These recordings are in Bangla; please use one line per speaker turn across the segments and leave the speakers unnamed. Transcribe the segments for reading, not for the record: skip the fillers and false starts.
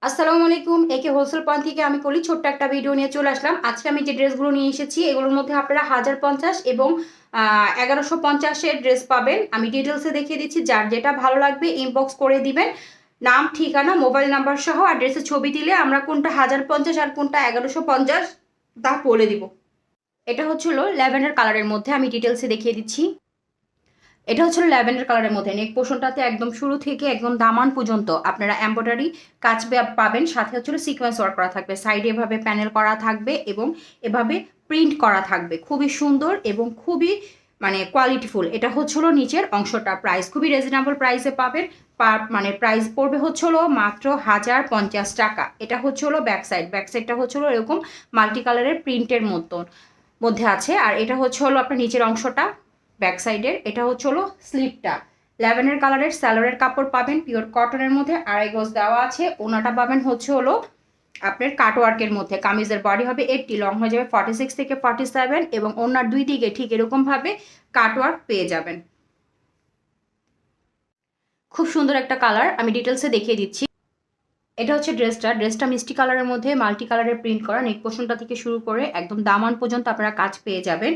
আসসালামু আলাইকুম। একে হোলসেল পয়েন্ট থেকে আমি কলি ছোট্ট একটা ভিডিও নিয়ে চলে আসলাম। আজকে আমি যে ড্রেসগুলো নিয়ে এসেছি এগুলোর মধ্যে আপনারা 1050 এবং 1150-এর ড্রেস পাবেন। আমি ডিটেলসে দেখিয়ে দিচ্ছি, যার যেটা ভালো লাগবে ইনবক্স করে দিবেন। নাম, ঠিকানা, মোবাইল নাম্বার সহ অ্যাড্রেসের ছবি দিলে আমরা কোনটা 1050 আর কোনটা 1150 তা বলে দিব। এটা হচ্ছিল ল্যাভেন্ডার কালারের মধ্যে, আমি ডিটেলসে দেখিয়ে দিচ্ছি। এটা হচ্ছে ল্যাভেন্ডার কালারের মধ্যে নেক পোর্শনটাতে একদম শুরু থেকে একদম দামান পর্যন্ত আপনারা এমব্রয়ডারি কাজ পাবেন, সাথে হচ্ছে সিকোয়েন্স ওয়ার্ক করা থাকবে, সাইডে এভাবে প্যানেল করা থাকবে এবং এভাবে প্রিন্ট করা থাকবে। খুবই সুন্দর এবং খুবই কোয়ালিটিফুল। এটা হচ্ছিল নিচের অংশটা। প্রাইস খুবই রিজনেবল প্রাইসে পাবেন। প্রাইস পড়বে হচ্ছিল মাত্র 1050 টাকা। এটা হচ্ছিল ব্যাক সাইড। ব্যাক সাইডটা হচ্ছিল এরকম মাল্টি কালারের প্রিন্টের মধ্যে আছে। আর এটা হচ্ছে আপনার নিচের অংশটা ব্যাক সাইডের। এটা হচ্ছে স্লিপটা। ল্যাভেন্ডার কালারের স্যালোরের কাপড় পাবেন পিওর কটনের মধ্যে, আড়াই গজ দেওয়া আছে। ওনাটা পাবেন হচ্ছে আপনার কাটওয়ার্কের মধ্যে। কামিজের বডি হবে 80, লং হয়ে যাবে 46 থেকে 47 এবং ওনার দুই দিকে ঠিক এরকমভাবে কাটওয়ার্ক পেয়ে যাবেন। খুব সুন্দর একটা কালার, আমি ডিটেলসে দেখিয়ে দিচ্ছি। এটা হচ্ছে ড্রেসটা মিষ্টি কালারের মধ্যে মাল্টি কালারের প্রিন্ট করা। নেক পোর্শনটা থেকে শুরু করে একদম দামান পর্যন্ত আপনারা কাজ পেয়ে যাবেন।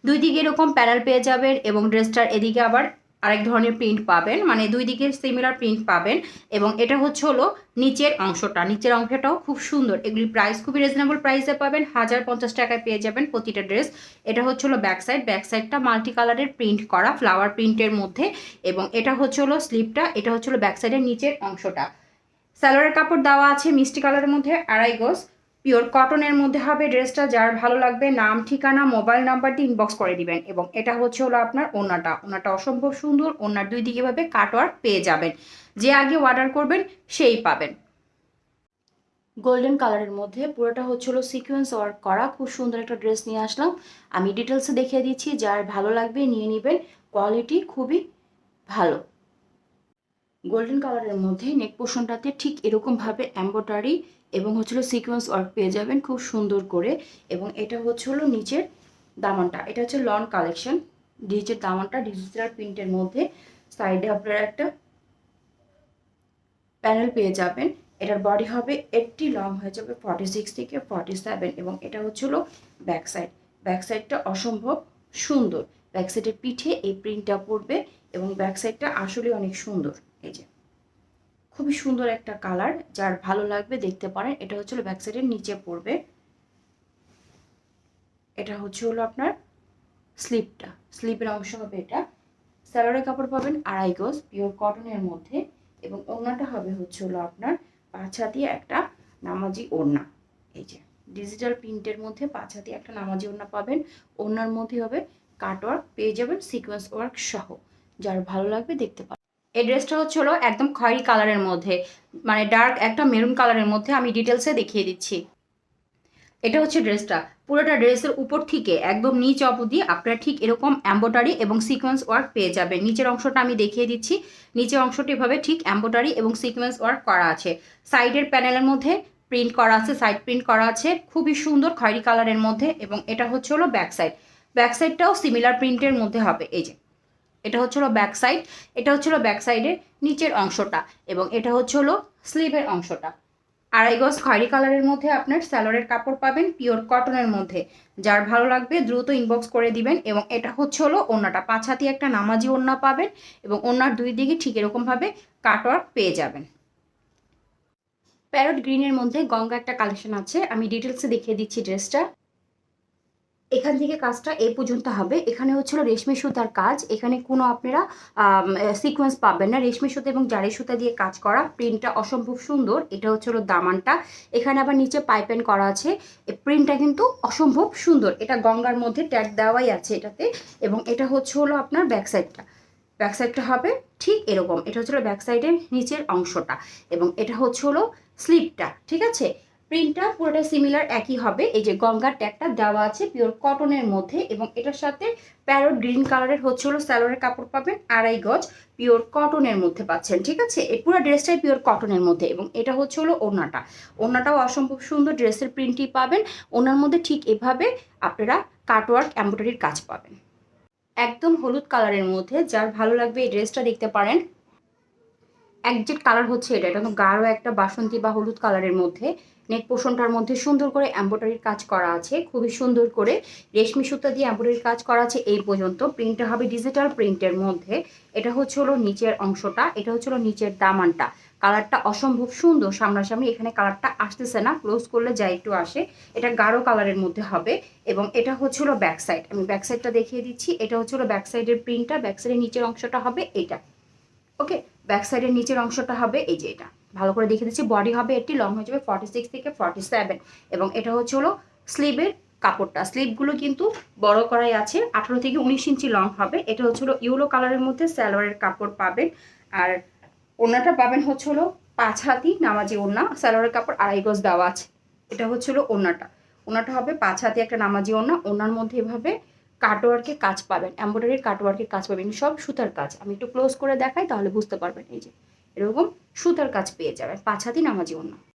দুই দিকে এরকম প্যানেল পেয়ে যাবেন এবং ড্রেসটার এদিকে আবার আরেক ধরনের প্রিন্ট পাবেন, দুই দিকে সিমিলার প্রিন্ট পাবেন। এবং এটা হচ্ছে নিচের অংশটাও খুব সুন্দর। এগুলি প্রাইস খুবই রিজনেবল প্রাইসে পাবেন, 1050 টাকায় পেয়ে যাবেন প্রতিটা ড্রেস। এটা হচ্ছে ব্যাক সাইডটা মাল্টি কালারের প্রিন্ট করা ফ্লাওয়ার প্রিন্টের মধ্যে। এবং এটা হচ্ছে স্লিপটা। এটা হচ্ছে ব্যাক সাইডের নিচের অংশটা। স্যালোয়ারের কাপড় দেওয়া আছে মিষ্টি কালারের মধ্যে, আড়াই গজ পিওর কটনের মধ্যে হবে ড্রেসটা। যার ভালো লাগবে নাম, ঠিকানা, মোবাইল নাম্বার দিয়ে ইনবক্স করে দিবেন। এবং এটা হচ্ছে আপনার ওনাটা অসম্ভব সুন্দর। ওনার দুই দিকে ভাবে কাটওয়ার্ক পেয়ে যাবেন। যে আগে অর্ডার করবেন সেই পাবেন। গোল্ডেন কালারের মধ্যে পুরোটা হচ্ছিল সিকোয়েন্স ওয়ার্ক করা। খুব সুন্দর একটা ড্রেস নিয়ে আসলাম, আমি ডিটেলসে দেখিয়ে দিচ্ছি। যার ভালো লাগবে নিয়ে নেবেন, কোয়ালিটি খুবই ভালো। গোল্ডেন কালারের মধ্যে নেক পোর্শনটাতে ঠিক এরকমভাবে এমব্রয়ডারি এবং সিকোয়েন্স ওয়ার্ক পেয়ে যাবেন খুব সুন্দর করে। এবং এটা নিচের দামানটা। এটা হচ্ছে লন কালেকশন। নিচের দামানটা ডিজিটাল প্রিন্টের মধ্যে, সাইডে আপনারা একটা প্যানেল পেয়ে যাবেন। এটার বডি হবে 80, লং হয়ে যাবে 46 থেকে 47 এবং এটা হচ্ছিল ব্যাক সাইড। ব্যাক সাইডটা অসম্ভব সুন্দর। ব্যাক সাইডের পিঠে এই প্রিন্টটা পড়বে এবং ব্যাক সাইডটা আসলে অনেক সুন্দর। এই যে খুবই সুন্দর একটা কালার, যার ভালো লাগবে দেখতে পারেন। এটা হচ্ছে ব্যাক সাইডের নিচে পড়বে। এটা হচ্ছে আপনার স্লিপের অংশ হবে এটা। স্যালোয়ারের কাপড় পাবেন আড়াই গজ পিওর কটনের মধ্যে এবং ওড়নাটা হবে হচ্ছে আপনার 5 হাতি একটা নামাজি ওড়না। এই যে ডিজিটাল প্রিন্টের মধ্যে 5 হাতি একটা নামাজি ওড়না পাবেন। ওড়নার মধ্যে হবে কাটওয়ার্ক পেয়ে যাবেন সিকোয়েন্স ওয়ার্ক সহ। যার ভালো লাগবে দেখতে পাবেন। এই ড্রেসটা হচ্ছে একদম খয়েরি কালারের মধ্যে, ডার্ক একটা মেরুন কালারের মধ্যে। আমি ডিটেলসে দেখিয়ে দিচ্ছি। এটা হচ্ছে ড্রেসটা। পুরোটা ড্রেসের উপর থেকে একদম নিচ অবধি আপনারা ঠিক এরকম এমব্রয়ডারি এবং সিকোয়েন্স ওয়ার্ক পেয়ে যাবেন। নিচের অংশটা আমি দেখিয়ে দিচ্ছি। নিচের অংশটি এভাবে ঠিক এমব্রয়ডারি এবং সিকোয়েন্স ওয়ার্ক করা আছে। সাইডের প্যানেলের মধ্যে প্রিন্ট করা আছে, সাইড প্রিন্ট করা আছে খুবই সুন্দর খয়েরি কালারের মধ্যে। এবং এটা হচ্ছে ব্যাক সাইড। ব্যাক সাইডটাও সিমিলার প্রিন্টের মধ্যে হবে। এই যে এটা হচ্ছে ব্যাক সাইড। এটা হচ্ছে ব্যাক সাইডের নিচের অংশটা এবং এটা হচ্ছে স্লিভের অংশটা। আড়াই গজ খয়েরি কালারের মধ্যে আপনার স্যালোয়ারের কাপড় পাবেন পিওর কটনের মধ্যে। যার ভালো লাগবে দ্রুত ইনবক্স করে দিবেন। এবং এটা হচ্ছে ওড়নাটা 5 হাতি একটা নামাজি ওড়না পাবেন এবং ওড়নার দুই দিকে ঠিক এরকমভাবে কাটওয়ার্ক পেয়ে যাবেন। প্যারট গ্রিনের মধ্যে গঙ্গা একটা কালেকশন আছে, আমি ডিটেলসে দেখিয়ে দিচ্ছি ড্রেসটা। এখান থেকে কাজটা এই পর্যন্ত হবে। এখানে হচ্ছিল রেশমি সুতার কাজ। এখানে কোনো আপনারা সিকোয়েন্স পাবেন না। রেশমি সুতা এবং জারি সুতা দিয়ে কাজ করা। প্রিন্টটা অসম্ভব সুন্দর। এটা হচ্ছিল দামানটা। এখানে আবার নিচে পাইপেন করা আছে। এই প্রিন্টটা কিন্তু অসম্ভব সুন্দর। এটা গঙ্গার মধ্যে ট্যাগ দেওয়াই আছে এটাতে। এবং এটা হচ্ছে আপনার ব্যাক সাইডটা। ব্যাক সাইডটা হবে ঠিক এরকম। এটা হচ্ছিল ব্যাক সাইডের নিচের অংশটা এবং এটা হচ্ছে স্লিপটা। ঠিক আছে, প্রিন্টটা পুরোটা সিমিলার একই হবে। এই যে গঙ্গার ট্যাগটা দেওয়া আছে পিওর কটনের মধ্যে এবং এটার সাথে প্যারট গ্রিন কালারের হচ্ছে স্যালোয়ারের কাপড় পাবেন আড়াই গজ পিওর কটনের মধ্যে পাচ্ছেন। ঠিক আছে, এই পুরো ড্রেসটাই পিওর কটনের মধ্যে। এবং এটা হচ্ছে ওড়নাটাও অসম্ভব সুন্দর। ড্রেসের প্রিন্টই পাবেন। ওনার মধ্যে ঠিক এভাবে আপনারা কাটওয়ার্ক এমব্রয়ডারির কাজ পাবেন একদম হলুদ কালারের মধ্যে। যার ভালো লাগবে এই ড্রেসটা দেখতে পারেন। একজ্যাক্ট কালার হচ্ছে এটা কিন্তু গাঢ় একটা বাসন্তী বা হলুদ কালারের মধ্যে। নেক পোর্শনটার মধ্যে সুন্দর করে এমব্রয়ডারির কাজ করা আছে, খুবই সুন্দর করে রেশমি সুতা দিয়ে এমব্রয়ডারির কাজ করা আছে এই পর্যন্ত। প্রিন্টটা হবে ডিজিটাল প্রিন্টের মধ্যে। এটা হচ্ছে হলো নিচের অংশটা, এটা হচ্ছে হলো নিচের দামানটা। কালারটা অসম্ভব সুন্দর, সামনাসামনি এখানে কালারটা আসতেছে না, ক্লোজ করলে যা একটু আসে। এটা গাঢ় কালারের মধ্যে হবে। এবং এটা হচ্ছে হলো ব্যাক সাইড, আমি ব্যাক সাইডটা দেখিয়ে দিচ্ছি। এটা হচ্ছে হলো ব্যাক সাইডের প্রিন্টটা, ব্যাক সাইডের নিচের অংশটা হবে এটা। ওকে, ব্যাক সাইডের নিচের অংশটা হবে এই যে এটা, ভালো করে দেখে দিচ্ছি। বডি হবে এটি, লং হয়ে যাবে 46 থেকে 47। এবং এটা হচ্ছে হলো স্লিভের কাপড়টা, স্লিভগুলো কিন্তু বড় করাই আছে, 18 থেকে 19 ইঞ্চি লং হবে। এটা হচ্ছে হলো ইয়েলো কালারের মধ্যে সালোয়ারের কাপড় পাবেন। আর ওড়নাটা পাবেন হচ্ছে হলো 5 হাতি নামাজি ওড়না, সালোয়ারের কাপড় 2.5 গজ দেওয়া আছে। এটা হচ্ছে হলো ওড়নাটা, ওড়নাটা হবে 5 হাতি একটা নামাজি ওড়না। ওড়নার মধ্যে এভাবে কাটওয়ার্কের কাজ পাবেন, এমব্রয়ডারির কাটওয়ার্কের কাজ পাবেন, সব সুতার কাজ। আমি একটু ক্লোজ করে দেখাই তাহলে বুঝতে পারবেন। এই যে এরকম সুতার কাজ পেয়ে যাবেন, 5 হাতি নামাজি ওড়না।